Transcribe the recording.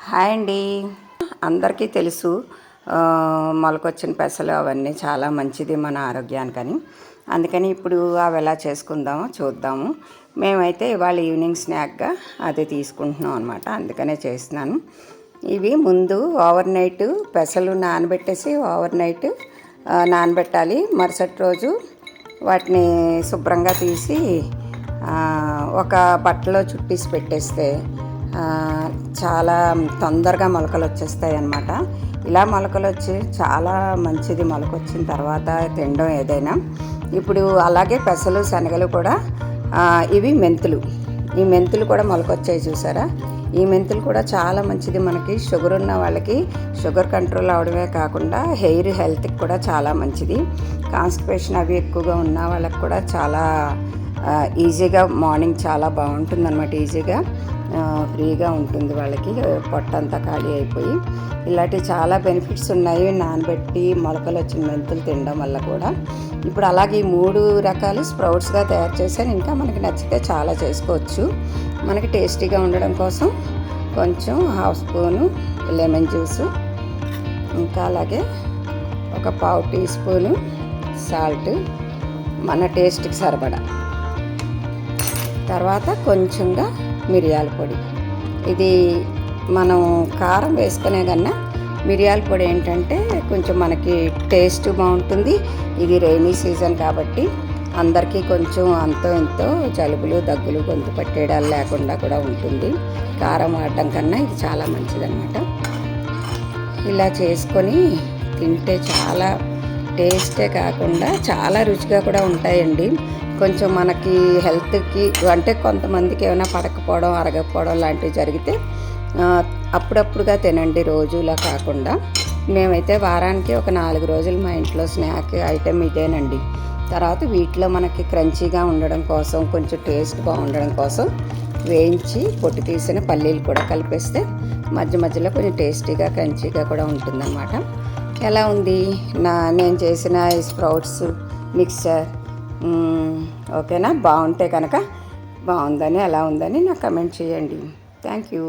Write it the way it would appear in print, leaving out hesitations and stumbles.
Hi అండి. అందరికీ తెలుసు మొలకొచ్చిన పెసలు అవన్నీ చాలా మంచిది మన ఆరోగ్యానికని. అందుకని ఇప్పుడు అవి ఎలా చేసుకుందామో చూద్దాము. మేమైతే ఇవాళ ఈవినింగ్ స్నాక్గా అది తీసుకుంటున్నాం అనమాట. అందుకనే చేస్తున్నాను. ఇవి ముందు ఓవర్ నైట్ పెసలు నానబెట్టేసి ఓవర్ నైట్ నానబెట్టాలి. మరుసటి రోజు వాటిని శుభ్రంగా తీసి ఒక బట్టలో చుట్టేసి పెట్టేస్తే చాలా తొందరగా మొలకలు వచ్చేస్తాయి అన్నమాట. ఇలా మొలకలు వచ్చి చాలా మంచిది మొలక వచ్చిన తర్వాత తినడం ఏదైనా. ఇప్పుడు అలాగే పెసలు శనగలు కూడా ఇవి మెంతులు, ఈ మెంతులు కూడా మొలకొచ్చాయి చూసారా. ఈ మెంతులు కూడా చాలా మంచిది మనకి. షుగర్ ఉన్న వాళ్ళకి షుగర్ కంట్రోల్ అవడమే కాకుండా హెయిర్ హెల్త్కి కూడా చాలా మంచిది. కాన్స్టిపేషన్ అవి ఎక్కువగా ఉన్న వాళ్ళకి కూడా చాలా ఈజీగా మార్నింగ్ చాలా బాగుంటుంది అన్నమాట. ఈజీగా ఫ్రీగా ఉంటుంది వాళ్ళకి, పొట్టంతా ఖాళీ అయిపోయి. ఇలాంటి చాలా బెనిఫిట్స్ ఉన్నాయి నానబెట్టి మొలకలు వచ్చిన మెంతులు తినడం వల్ల కూడా. ఇప్పుడు అలాగే ఈ 3 రకాలు స్ప్రౌట్స్గా తయారు చేశాను. ఇంకా మనకి నచ్చితే చాలా చేసుకోవచ్చు. మనకి టేస్టీగా ఉండడం కోసం కొంచెం 1/2 స్పూను లెమన్ జ్యూసు, ఇంకా అలాగే ఒక 1/4 టీ స్పూను సాల్ట్, మన టేస్ట్కి సరిపడా, తర్వాత కొంచెంగా మిరియాల పొడి. ఇది మనం కారం వేసుకునే కన్నా మిరియాల పొడి ఏంటంటే కొంచెం మనకి టేస్ట్ బాగుంటుంది. ఇది రైనీ సీజన్ కాబట్టి అందరికీ కొంచెం అంతో ఎంతో జలుబులు దగ్గులు గొంతు పట్టేయడాలు లేకుండా కూడా ఉంటుంది. కారం వాడడం కన్నా ఇది చాలా మంచిదన్నమాట. ఇలా చేసుకొని తింటే చాలా టేస్టే కాకుండా చాలా రుచిగా కూడా ఉంటాయండి. కొంచెం మనకి హెల్త్కి అంటే కొంతమందికి ఏమైనా పడకపోవడం అరగకపోవడం లాంటివి జరిగితే అప్పుడప్పుడుగా తినండి, రోజులా కాకుండా. మేమైతే వారానికి ఒక 4 రోజులు మా ఇంట్లో స్నాక్ ఐటెం ఇదేనండి. తర్వాత వీటిలో మనకి క్రంచీగా ఉండడం కోసం, కొంచెం టేస్ట్ బాగుండడం కోసం వేయించి పొట్టు తీసిన పల్లీలు కూడా కలిపేస్తే మధ్య మధ్యలో కొంచెం టేస్టీగా క్రంచీగా కూడా ఉంటుందన్నమాట. ఎలా ఉంది నేను చేసిన ఈ స్ప్రౌట్స్ మిక్చర్? ఓకేనా? బాగుంటే కనుక బాగుందని ఎలా ఉందని నాకు కమెంట్ చేయండి. Thank you.